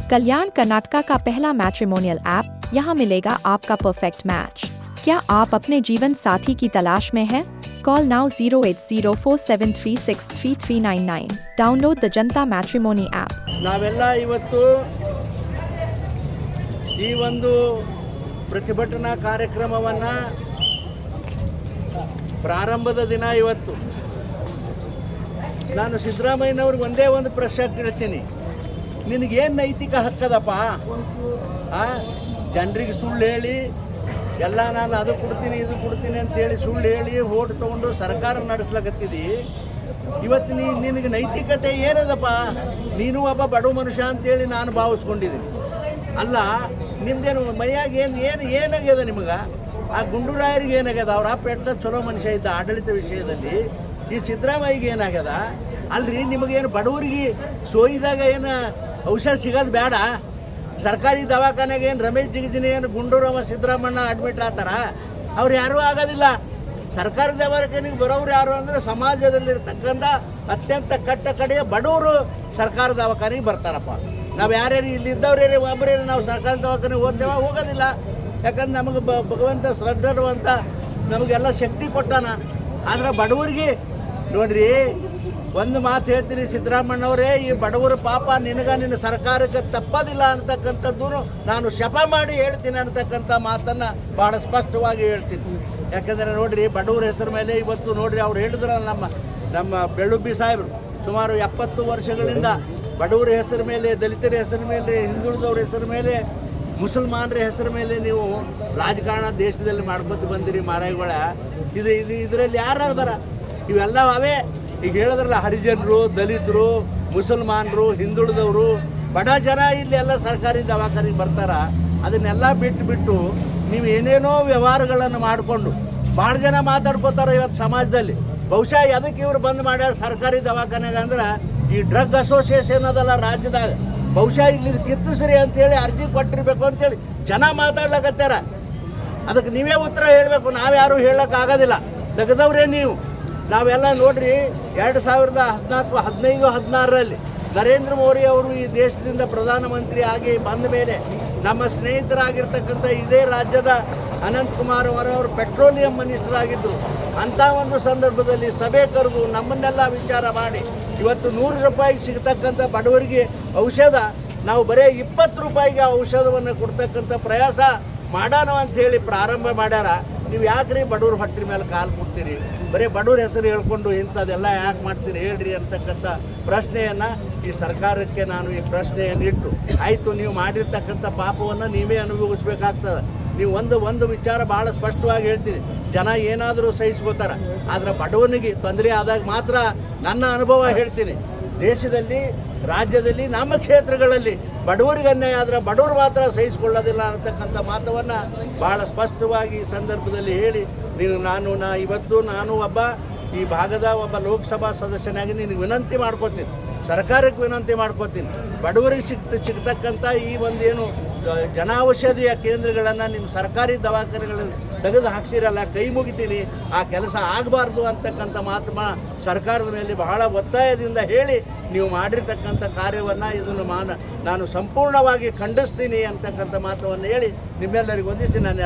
कल्याण कर्नाटका का पहला matrimonial app, यहाँ मिलेगा आपका परफेक्ट मैच। क्या आप अपने जीवन साथी की तलाश में हैं? Call now 08047363399। Download the Janata matrimony app. ನಾವೆಲ್ಲ ಇವತ್ತು ಈ ಒಂದು ಪ್ರತಿಭಟನಾ ಕಾರ್ಯಕ್ರಮವನ್ನು ಪ್ರಾರಂಭದ ದಿನ ಇವತ್ತು ನಾನು ಸಿದ್ದರಾಮಯ್ಯನವ್ರಿಗೆ ಒಂದೇ ಒಂದು ಪ್ರಶ್ನೆ ಕೇಳ್ತೀನಿ, ನಿನಗೇನು ನೈತಿಕ ಹಕ್ಕದಪ್ಪ? ಜನರಿಗೆ ಸುಳ್ಳು ಹೇಳಿ ಎಲ್ಲ ನಾನು ಅದು ಕೊಡ್ತೀನಿ ಇದು ಕೊಡ್ತೀನಿ ಅಂತೇಳಿ ಸುಳ್ಳು ಹೇಳಿ ಓಟ್ ತೊಗೊಂಡು ಸರ್ಕಾರ ನಡೆಸ್ಲಕತ್ತಿದ್ದಿ. ಇವತ್ತು ನಿನಗೆ ನೈತಿಕತೆ ಏನದಪ್ಪ? ನೀನು ಒಬ್ಬ ಬಡ ಮನುಷ್ಯ ಅಂತೇಳಿ ನಾನು ಭಾವಿಸ್ಕೊಂಡಿದ್ದೀನಿ. ಅಲ್ಲ, ನಿಮ್ದೇನು ಮೈಯಾಗ ಏನಾಗ್ಯದ ನಿಮಗೆ? ಆ ಗುಂಡೂರಾಯರಿಗೆ ಏನಾಗ್ಯದ? ಅವ್ರ ಪೆಟ್ಟ ಚಲೋ ಮನುಷ್ಯ ಇದ್ದ ಆಡಳಿತ ವಿಷಯದಲ್ಲಿ. ಈ ಸಿದ್ದರಾಮಯ್ಯಗೆ ಏನಾಗ್ಯದ? ಅಲ್ರಿ, ನಿಮಗೇನು ಬಡವರಿಗೆ ಸೋಯಿದಾಗ ಏನು ಔಷಧ ಸಿಗೋದು ಬೇಡ? ಸರ್ಕಾರಿ ದವಾಖಾನೆಗೆ ಏನು ರಮೇಶ್ ಜಿಗಜಿನಿ ಏನು ಗುಂಡೂರಾಮ ಸಿದ್ದರಾಮಣ್ಣ ಅಡ್ಮಿಟ್ ಆಗ್ತಾರ? ಅವ್ರು ಯಾರೂ ಆಗೋದಿಲ್ಲ. ಸರ್ಕಾರಿ ದವಾಖಾನೆಗೆ ಬರೋರು ಯಾರು ಅಂದರೆ ಸಮಾಜದಲ್ಲಿರ್ತಕ್ಕಂಥ ಅತ್ಯಂತ ಕಟ್ಟ ಕಡೆಯ ಬಡವರು ಸರ್ಕಾರ ದವಾಖಾನೆಗೆ ಬರ್ತಾರಪ್ಪ. ನಾವು ಯಾರ್ಯಾರು ಇಲ್ಲಿದ್ದವ್ರೇ ಒಬ್ಬರೇ ನಾವು ಸರ್ಕಾರಿ ದವಾಖಾನೆಗೆ ಹೋಗೋದಿಲ್ಲ. ಯಾಕಂದ್ರೆ ನಮಗೆ ಭಗವಂತ ಶ್ರದ್ಧರುವಂತ ನಮಗೆಲ್ಲ ಶಕ್ತಿ ಕೊಟ್ಟಾನ. ಆದರೆ ಬಡವರಿಗೆ ನೋಡ್ರಿ, ಒಂದು ಮಾತು ಹೇಳ್ತೀನಿ ಸಿದ್ದರಾಮಣ್ಣವರೇ, ಈ ಬಡವರ ಪಾಪ ನಿನ್ನ ಸರ್ಕಾರಕ್ಕೆ ತಪ್ಪದಿಲ್ಲ ಅಂತಕ್ಕಂಥದ್ದು ನಾನು ಶಪ ಮಾಡಿ ಹೇಳ್ತೀನಿ ಅಂತಕ್ಕಂಥ ಮಾತನ್ನು ಭಾಳ ಸ್ಪಷ್ಟವಾಗಿ ಹೇಳ್ತೀನಿ. ಯಾಕಂದರೆ ನೋಡ್ರಿ, ಬಡವರ ಹೆಸರು ಮೇಲೆ ಇವತ್ತು ನೋಡ್ರಿ, ಅವ್ರು ಹೇಳಿದ್ರಲ್ಲ ನಮ್ಮ ಬೆಳುಬ್ಬಿ ಸಾಹೇಬರು ಸುಮಾರು 70 ವರ್ಷಗಳಿಂದ ಬಡವರ ಹೆಸರು ಮೇಲೆ, ದಲಿತರ ಹೆಸರು ಮೇಲೆ, ಹಿಂದುಳಿದವ್ರ ಹೆಸರು ಮೇಲೆ, ಮುಸಲ್ಮಾನರ ಹೆಸರು ಮೇಲೆ ನೀವು ರಾಜಕಾರಣ ದೇಶದಲ್ಲಿ ಮಾಡ್ಕೊತ ಬಂದಿರಿ ಮಾರಾಯಗಳ. ಇದರಲ್ಲಿ ಯಾರು ಅದಾರ? ಇವೆಲ್ಲ ಅವೇ ಈಗ ಹೇಳಿದ್ರಲ್ಲ, ಹರಿಜನರು, ದಲಿತರು, ಮುಸಲ್ಮಾನರು, ಹಿಂದುಳಿದವರು, ಬಡ ಜನ ಇಲ್ಲಿ ಎಲ್ಲ ಸರ್ಕಾರಿ ದವಾಖಾನೆಗೆ ಬರ್ತಾರ. ಅದನ್ನೆಲ್ಲ ಬಿಟ್ಟು ನೀವು ಏನೇನೋ ವ್ಯವಹಾರಗಳನ್ನು ಮಾಡಿಕೊಂಡು ಭಾಳ ಜನ ಮಾತಾಡ್ಕೋತಾರೆ ಇವತ್ತು ಸಮಾಜದಲ್ಲಿ. ಬಹುಶಃ ಅದಕ್ಕೆ ಇವ್ರು ಬಂದ್ ಮಾಡ್ಯಾರ ಸರ್ಕಾರಿ ದವಾಖಾನೆಗೆ ಅಂದ್ರೆ ಈ ಡ್ರಗ್ ಅಸೋಸಿಯೇಷನ್ ಅದಲ್ಲ ರಾಜ್ಯದಾಗ, ಬಹುಶಃ ಇಲ್ಲಿ ಕಿತ್ತಿಸ್ರಿ ಅಂತೇಳಿ ಅರ್ಜಿ ಕೊಟ್ಟಿರ್ಬೇಕು ಅಂತೇಳಿ ಜನ ಮಾತಾಡ್ಲಕತ್ತಾರ. ಅದಕ್ಕೆ ನೀವೇ ಉತ್ತರ ಹೇಳಬೇಕು, ನಾವ್ಯಾರು ಹೇಳೋಕ್ಕಾಗೋದಿಲ್ಲ. ತೆಗೆದವ್ರೇ ನೀವು. ನಾವೆಲ್ಲ ನೋಡ್ರಿ, 2014, 15, 16ರಲ್ಲಿ ನರೇಂದ್ರ ಮೋದಿ ಅವರು ಈ ದೇಶದಿಂದ ಪ್ರಧಾನಮಂತ್ರಿ ಆಗಿ ಬಂದ ಮೇಲೆ ನಮ್ಮ ಸ್ನೇಹಿತರಾಗಿರ್ತಕ್ಕಂಥ ಇದೇ ರಾಜ್ಯದ ಅನಂತಕುಮಾರ್ ಅವರು ಪೆಟ್ರೋಲಿಯಂ ಮಿನಿಸ್ಟರ್ ಆಗಿದ್ದರು. ಅಂಥ ಒಂದು ಸಂದರ್ಭದಲ್ಲಿ ಸಭೆ ಕರೆದು ನಮ್ಮನ್ನೆಲ್ಲ ವಿಚಾರ ಮಾಡಿ ಇವತ್ತು 100 ರೂಪಾಯಿಗೆ ಸಿಗ್ತಕ್ಕಂಥ ಬಡವರಿಗೆ ಔಷಧ ನಾವು ಬರೀ 20 ರೂಪಾಯಿಗೆ ಆ ಔಷಧವನ್ನು ಕೊಡ್ತಕ್ಕಂಥ ಪ್ರಯಾಸ ಮಾಡೋಣ ಅಂಥೇಳಿ ಪ್ರಾರಂಭ ಮಾಡ್ಯಾರ. ನೀವು ಯಾಕ್ರಿ ಬಡವ್ರ ಹೊಟ್ಟೆ ಮೇಲೆ ಕಾಲು ಕೊಡ್ತೀರಿ? ಬರೀ ಬಡವ್ರ ಹೆಸರು ಹೇಳ್ಕೊಂಡು ಇಂಥದ್ದೆಲ್ಲ ಯಾಕೆ ಮಾಡ್ತೀರಿ ಹೇಳ್ರಿ ಅಂತಕ್ಕಂಥ ಪ್ರಶ್ನೆಯನ್ನು ಈ ಸರ್ಕಾರಕ್ಕೆ ನಾನು ಈ ಪ್ರಶ್ನೆಯನ್ನು ಇಟ್ಟು, ಆಯಿತು ನೀವು ಮಾಡಿರ್ತಕ್ಕಂಥ ಪಾಪವನ್ನು ನೀವೇ ಅನುಭವಿಸ್ಬೇಕಾಗ್ತದೆ. ನೀವು ಒಂದು ವಿಚಾರ ಭಾಳ ಸ್ಪಷ್ಟವಾಗಿ ಹೇಳ್ತೀನಿ, ಜನ ಏನಾದರೂ ಸಹಿಸ್ಕೋತಾರ, ಆದರೆ ಬಡವನಿಗೆ ತೊಂದರೆ ಆದಾಗ ಮಾತ್ರ ನನ್ನ ಅನುಭವ ಹೇಳ್ತೀನಿ. ದೇಶದಲ್ಲಿ, ರಾಜ್ಯದಲ್ಲಿ, ನಮ್ಮ ಕ್ಷೇತ್ರಗಳಲ್ಲಿ ಬಡವರಿಗೆ ಅನ್ಯಾಯ ಆದರೆ ಬಡವರು ಮಾತ್ರ ಸಹಿಸಿಕೊಳ್ಳೋದಿಲ್ಲ ಅಂತಕ್ಕಂಥ ಮಾತವನ್ನು ಭಾಳ ಸ್ಪಷ್ಟವಾಗಿ ಈ ಸಂದರ್ಭದಲ್ಲಿ ಹೇಳಿ, ಇವತ್ತು ನಾನು ಈ ಭಾಗದ ಒಬ್ಬ ಲೋಕಸಭಾ ಸದಸ್ಯನಾಗಿ ನಿನಗೆ ವಿನಂತಿ ಮಾಡ್ಕೋತೀನಿ, ಸರ್ಕಾರಕ್ಕೆ ವಿನಂತಿ ಮಾಡ್ಕೋತೀನಿ, ಬಡವರಿಗೆ ಸಿಗ್ತಕ್ಕಂಥ ಈ ಒಂದೇನು ಜನೌಷಧಿಯ ಕೇಂದ್ರಗಳನ್ನು ನಿಮ್ಮ ಸರ್ಕಾರಿ ದವಾಖಾನೆಗಳನ್ನು ತೆಗೆದು ಹಾಕ್ಸಿರಲ್ಲ, ಕೈ ಮುಗಿತೀನಿ, ಆ ಕೆಲಸ ಆಗಬಾರ್ದು ಅಂತಕ್ಕಂಥ ಮಾತು ಸರ್ಕಾರದ ಮೇಲೆ ಬಹಳ ಒತ್ತಾಯದಿಂದ ಹೇಳಿ ನೀವು ಮಾಡಿರ್ತಕ್ಕಂಥ ಕಾರ್ಯವನ್ನು ಇದನ್ನು ನಾನು ಸಂಪೂರ್ಣವಾಗಿ ಖಂಡಿಸ್ತೀನಿ ಅಂತಕ್ಕಂಥ ಮಾತನ್ನು ಹೇಳಿ ನಿಮ್ಮೆಲ್ಲರಿಗೂ ವಂದಿಸಿ ನಾನು